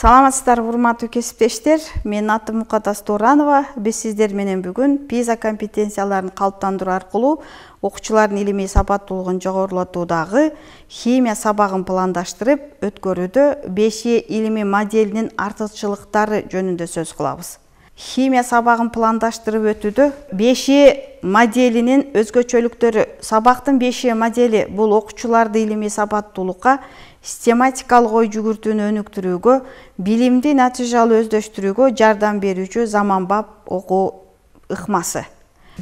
Саламатсыздар, урматтуу кесиптештер. Менин атым Мукадас Туранова. Биз сиздер менен бүгүн PISA компетенцияларын калыптандыруу аркылуу окуучулардын илимий сапаттуулугун жогорулатуудагы химия сабагын пландаштырып өткөрүүдө 5E илимий моделинин артыкчылыктары жөнүндө сөз кылабыз. Химия сабагын пландаштырып өтүүдө 5E моделинин өзгөчөлүктөрү. Сабактын 5E модели бул окуучуларды илимий сапаттуулукка, систематикалык ой жүгүртүүнү өнүктүрүүгө, билимди натыйжалуу өздөштүрүүгө жардам берүүчү заманбап окуу ыкмасы.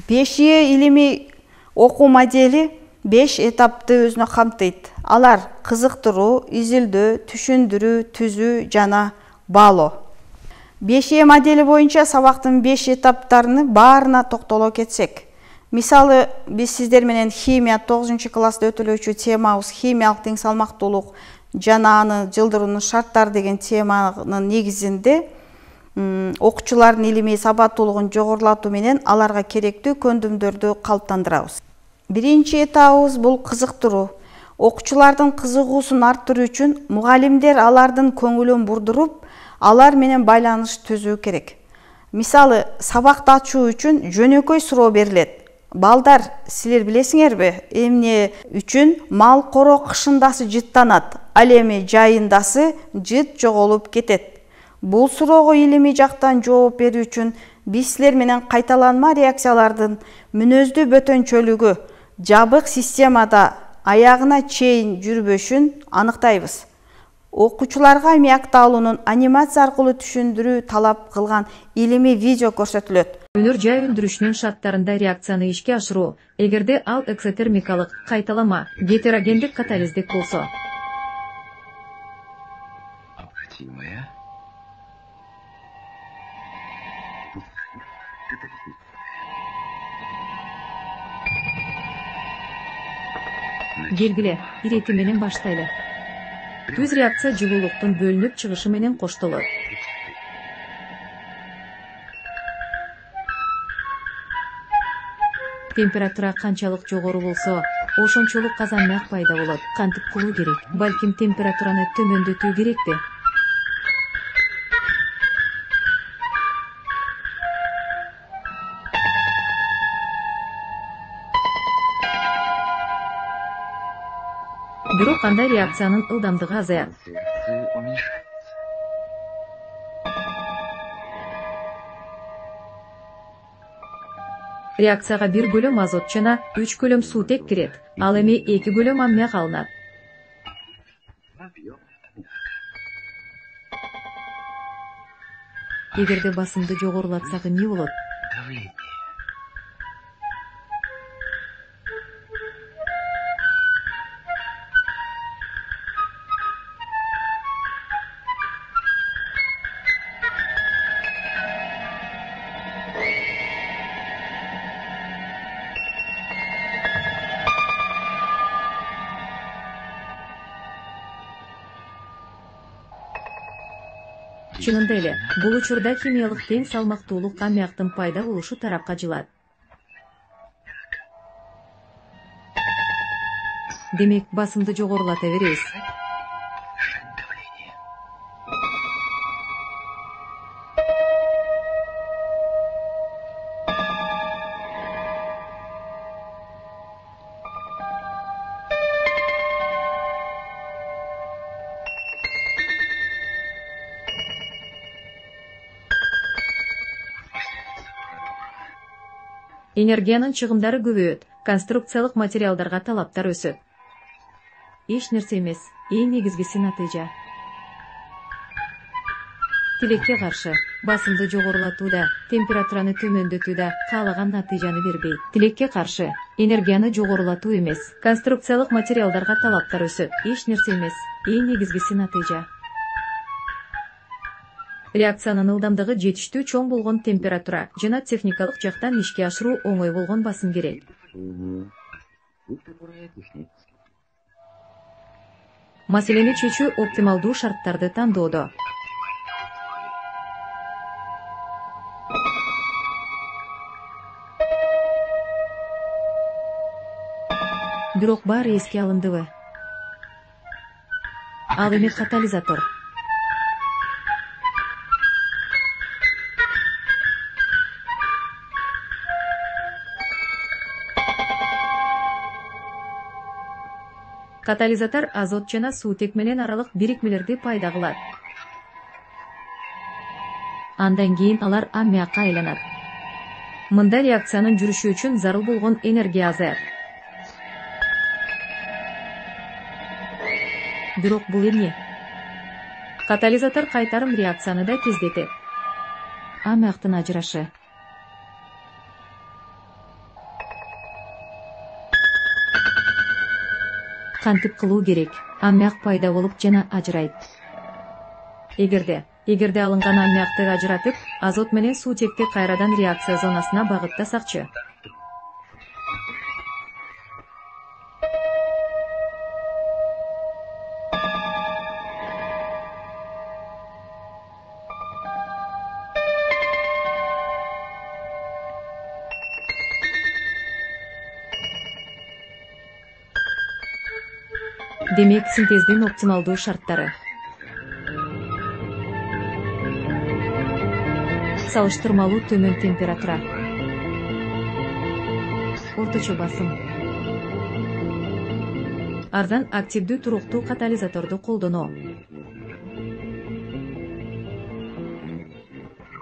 5E илимий окуу модели 5 этапты өзүнө камтыйт. Алар кызыктыруу, изилдөө, түшүндүрүү, түзүү жана баалоо. 5E модели боюнча сабактын 5 этаптарыны баарына токтоло кетсек. Мисалы, биз сиздер менен химия 9-класста өтүлүүчү темабыз химиялык тең салмактуулук жана аны жылдыруунун шарттары деген теманын негизинде окуучулардын илимий сапаттуулугун жогорулатуу менен аларга керектүү көндүмдөрдү калыптандырабыз. Биринчи этабыбыз бул кызыктыруу. Окуучулардын кызыгуусун арттыруу үчүн мугалимдер алардын көңүлүн бурдуруп, алар менен байланыш түзүү керек. Мисалы, сабакты ачуу үчүн жөнөкөй суроо берилет. Балдар, силер билесиңерби, эмне үчүн мал коро кышындасы жыттанат, ал эми жайындасы жыт жоголуп кетет? Бул суроого илимий жактан жооп берүү үчүн биз силер менен кайталанма реакциялардын мүнөздүү бөтөнчөлүгү жабык системада аягына чейин жүрбөшүн аныктайбыз. Окуучуларга миякталуунун анимация аркылуу түшүндүрүү талап кылган илимий видео көрсөтүлөт. Өнөр жай өндүрүшүнүн шарттарында реакцияны ишке ашыруу, эгерде ал экзотермикалык кайталама, гетерогендик катализдик болсо. Келгиле, ирети менен баштайлы. Түз реакция жылуулуктун бөлүнүп чыгышы менен коштолот. Температура канчалык жогору болсо, ошончолук казанмак пайда болот. Кантип кылуу керек? Балким температураны төмөндөтүү керекпи? Бирок кандай реакциянын ылдамдыгы азаят. Реакцияга 1 көлөм азот жана 3 көлөм суутек кирет. Ал эми 2 көлөм аммиак алынат. Эгерде басымды жогорулатсак эмне болот? Чынында эле, бул учурда химиялык тең салмактуулук аммиактын пайда болушу тарапка жылат. Демек, басымды жогорулата беребиз. Энергиянын чыгымдары көбөйөт, конструкциялык материалдарга талаптар өсөт. Эч нерсе эмес, эң негизгиси натыйжа. Тилекке каршы, басымды жогорулатууда, температураны төмөндөтүүдө каалаган натыйжаны бербейт. Тилекке каршы, энергияны жогорулатуу эмес, конструкциялык материалдарга талаптар өсөт. Эч нерсе эмес, эң негизгиси натыйжа. Реакциянын ылдамдыгы жетиштүү чоң болгон температура жана техникалык жактан ишке ашыруу оңой болгон басым керек. Маселени чечүү оптималдуу шарттарды тандоодо. Бирок баары эске алындыбы? Ал эми катализатор. Катализатор азот жана суутек менен аралык бирикмелерди пайда кылат. Андан кийин алар аммиакка айланат. Мында реакциянын жүрүшү үчүн зарыл болгон энергия азаят. Бирок бул эмне? Катализатор кайтарым реакцияны да тездетет. Аммиактын ажырашы. Кантип кылуу керек? Аммиак пайда болуп жана ажырайт. Эгерде алынган аммиакты ажыратып, азот менен суутекти кайрадан реакция зонасына багыттасакчы. Демек, синтездин оптималдуу шарттары. Салыштырмалуу төмөн температура. Орточо басым. Арзан активдүү туруктуу катализаторду колдонуу.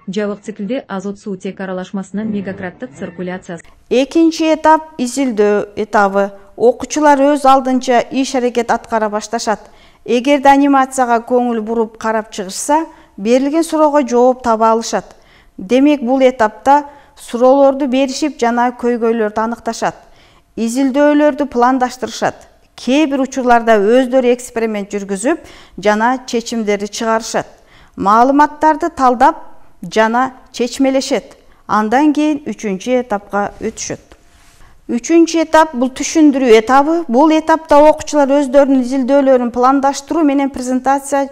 Жабык циклде азот суутек аралашмасынын мегакраттык циркуляциясы. Экинчи этап изилдөө этабы. Окуучулар өз алдынча иш аракет аткара башташат. Эгерде анимацияга көңүл буруп карап чыгышса, берилген суроого жооп таба алышат. Демек, бул этапта суроолорду беришип жана көйгөйлөрдү аныкташат. Изилдөөлөрдү пландаштырышат. Кээ бир учурларда өздөрү эксперимент жүргүзүп жана чечимдерди чыгарышат. Маалыматтарды талдап жана чечмелешет. Андан кийин 3-чү этапка өтүшөт. 3-чү этап бул түшүндүрүү этабы. Бул этапта окуучулар өздөрүнүн изилдөөлөрүн пландаштыруу менен презентация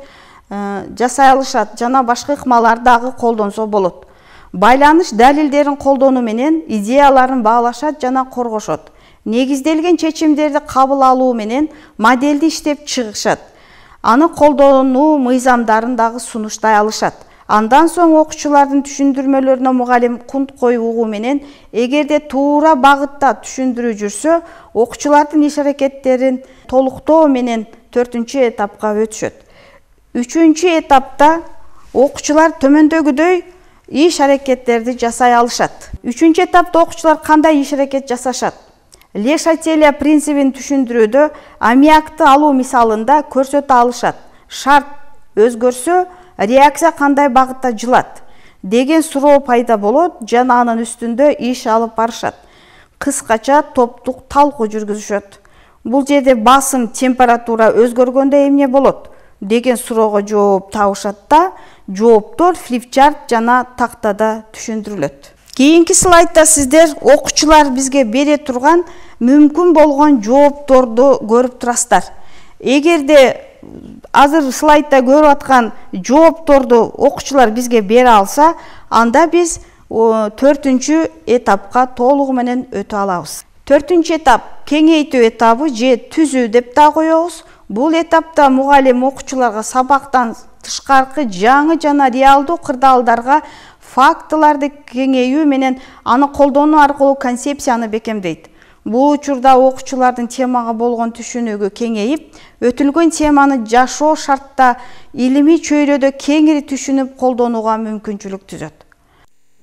жасай алышат жана башка ыкмалар дагы колдонсо болот. Байланыш далилдерин колдонуу менен идеяларын баалашат жана коргошот. Негизделген чечимдерди кабыл алуу менен моделди иштеп чыгышат. Аны колдонуу мыйзамдарын дагы сунуштай алышат. Андан соң окуучулардын түшүндүрмөлөрүнө мугалим кунт коюп угуу менен эгерде туура багытта түшүндүрүү жүрсө, окуучулардын иш аракеттерин толуктоо менен 4-чү этапка өтүшөт. 3-чү этапта окуучулар төмөндөгүдөй иш аракеттерди жасай алышат. 3-чү этапта окуучулар кандай иш аракет жасашат? Le Chatelier принцибин түшүндүрүүдө аммиакты алуу мисалында көрсөтө алышат. Шарт өзгөрсө, реакция кандай багытта жылат деген суроо пайда болот жана анын үстүндө иш алып барышат. Кыскача топтук талкуу жүргүзүшөт. Бул жерде басым, температура өзгөргөндө эмне болот деген суроого жооп табышат да, жооптор флипчарт жана тактада түшүндүрүлөт. Кийинки слайдда сиздер окуучулар бизге бере турган мүмкүн болгон жоопторду көрүп турасыздар. Эгерде азыр слайдда көрүп аткан жоопторду окуучулар бизге бере алса, анда биз 4-чү этапка толугу менен өтө алабыз. 4-чү этап кеңейтүү этабы же түзүү деп да коебуз. Бул этапта мугалим окуучуларга сабактан тышкаркы жаңы жана реалдуу кырдаалдарга фактыларды кеңейүү менен аны колдонуу аркылуу концепцияны бекемдейт. Бул учурда окуучулардын темага болгон түшүнүгү кеңейип, өтүлгөн теманы жашоо шартта илимий чөйрөдө кеңири түшүнүп колдонууга мүмкүнчүлүк түзөт.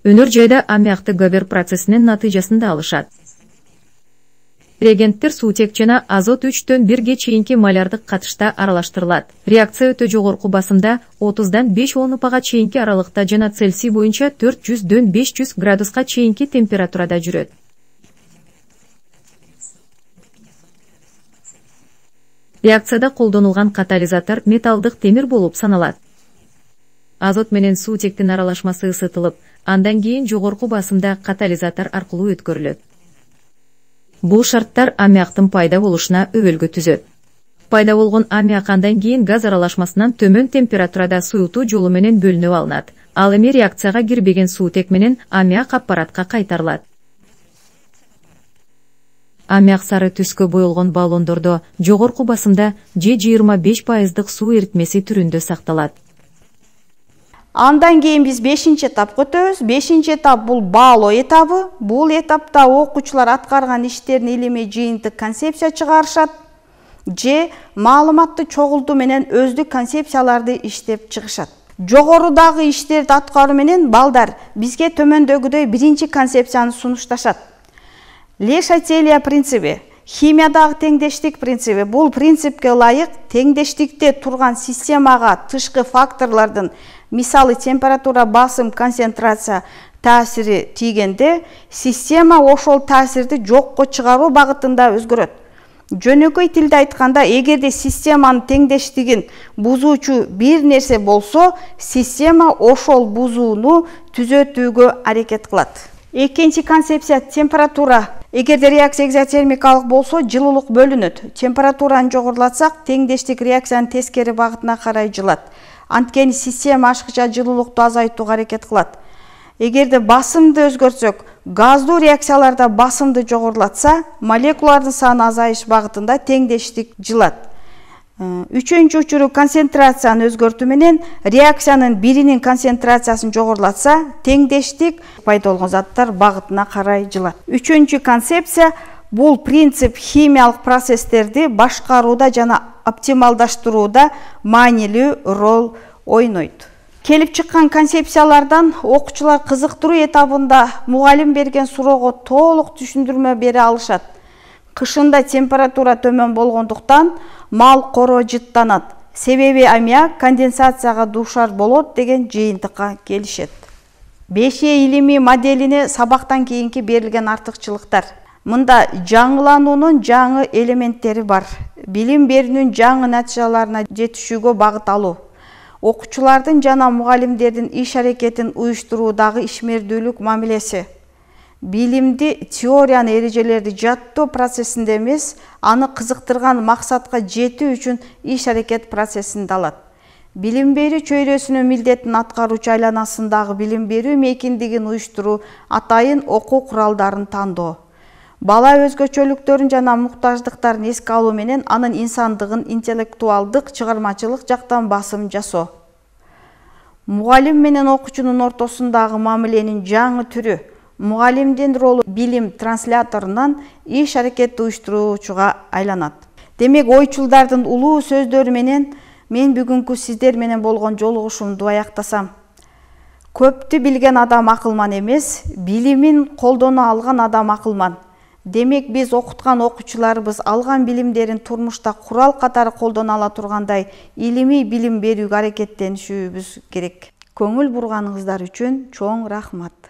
Өнөр жайда аммиакты Габер процессинин натыйжасын да алышат. Реагенттер суутек жана азот 3-1 чейинки малярдык катышта аралаштырылат. Реакция өтө жогорку басымда 30-дан 5-10 чейинки аралыкта жана Цельсий боюнча 400-500 градуска чейинки температурада жүрөт. Реакцияда колдонулган катализатор металлдык темир болуп саналат. Азот менен суутектин аралашмасы ысытылып, андан кийин жогорку басымда катализатор аркылуу өткөрүлөт. Бул шарттар аммиактын пайда болушуна өбөлгө түзөт. Пайда болгон аммиак андан кийин газ аралашмасынан төмөн температурада суютуу жолу менен бөлүнүп алынат. Ал эми реакцияга кирбеген суутек менен аммиак аппаратка кайтарылат. Аммиак сары түскө боелгон баллондордо жогорку басымда же 25% суу эритмеси түрүндө сакталат. Андан кийин биз 5-чи этапка өтөбүз. 5-чи этап бул баалоо этабы. Бул этапта окуучулар аткарган иштерин илимий жыйынтык концепция чыгарышат. же маалыматты чогултуу менен өздүк концепцияларды иштеп чыгышат. Жогорудагы иштерди аткаруу менен балдар бизге төмөндөгүдөй биринчи концепцияны сунушташат. Лешателия принциби, химиядагы теңдештик принциби. Бул принципке ылайык теңдештикте турган системага тышкы факторлордун, мисалы температура, басым, концентрация таасири тийгенде, система ошол таасирди жокко чыгаруу багытында өзгөрөт. Жөнөкөй тилде айтканда, эгерде системанын теңдештигин бузуучу бир нерсе болсо, система ошол бузууну түзөтүүгө аракет кылат. Экинчи концепция температура. Эгерде реакция экзотермикалык болсо, жылуулук бөлүнөт. Температураны жогорулатсак, теңдештик реакциянын тескери багытына карай жылат. Анткени система ашкыча жылуулукту азайтууга аракет кылат. Эгерде басымды өзгөртсөк, газдуу реакцияларда басымды жогорулатса, молекулалардын саны азайыш багытында теңдештик жылат. Үчүнчү учуру концентрацияны өзгөртүү менен реакциянын биринин концентрациясын жогорулатса, теңдештик пайда болгон заттар багытына карай жылат. Үчүнчү концепция бул принцип химиялык процесстерди башкарууда жана оптималдаштырууда маанилүү роль ойнойт. Келип чыккан концепциялардан окуучулар кызыктыруу этабында мугалим берген суроого толук түшүндүрмө бере алышат. Кышында температура төмөн болгондуктан мал коро жыттанат. Себеби аммиак конденсацияга дуушар болот деген жыйынтыкка келишет. 5Е илимий моделине сабактан кийинки берилген артыкчылыктар. Мында жаңылануунун жаңы элементтери бар. Билим берүүнүн жаңы натыйжаларына жетишүүгө багыт алуу. Окуучулардын жана мугалимдердин иш аракетин уюштуруудагы ишмердүүлүк мамилеси. Билимди, теорияны, эрежелерди жаттоо процессинде эмес, аны кызыктырган максатка жетүү үчүн иш аракет процессинде алат. Билим берүү чөйрөсүнүн милдетин аткаруучу айланасындагы билим берүү мейкиндигин уюштуруу, атайын окуу куралдарын тандоо. Бала өзгөчөлүктөрүн жана муктаждыктарын эске алуу менен анын инсандыгын интеллектуалдык, чыгармачылык жактан басым жасоо. Мугалим менен окуучунун ортосундагы мамиленин жаңы түрү. Мугалимдин ролу билим трансляторунан иш аракетти уюштуруучуга айланат. Демек, ойчулдардын улуу сөздөрү менен мен бүгүнкү сиздер менен болгон жолугушуумду аяктасам. Көптү билген адам акылман эмес, билимин колдоно алган адам акылман. Демек, биз окуткан окуучуларыбыз алган билимдерин турмушта курал катары колдоно ала тургандай илимий билим берүүгө аракеттенишүүбүз керек. Көңүл бурганыңыздар үчүн чоң рахмат.